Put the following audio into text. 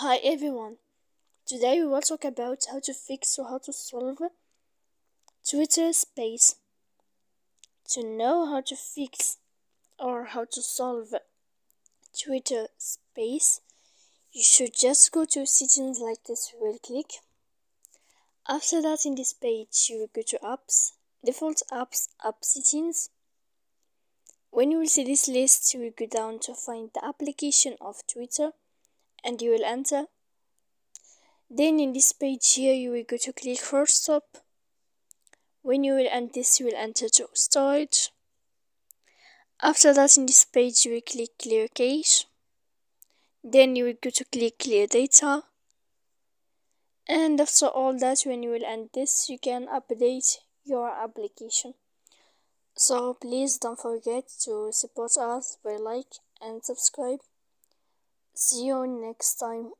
Hi everyone. Today we will talk about how to fix or how to solve Twitter space. To know how to fix or how to solve Twitter space, you should just go to settings like this, you will click. After that, in this page you will go to apps, default apps, app settings. When you will see this list, you will go down to find the application of Twitter and you will enter. Then in this page here you will go to click for stop. When you will end this, you will enter to storage. After that, in this page you will click clear cache. Then you will go to click clear data. And after all that, when you will end this, you can update your application. So please don't forget to support us by like and subscribe. See you next time.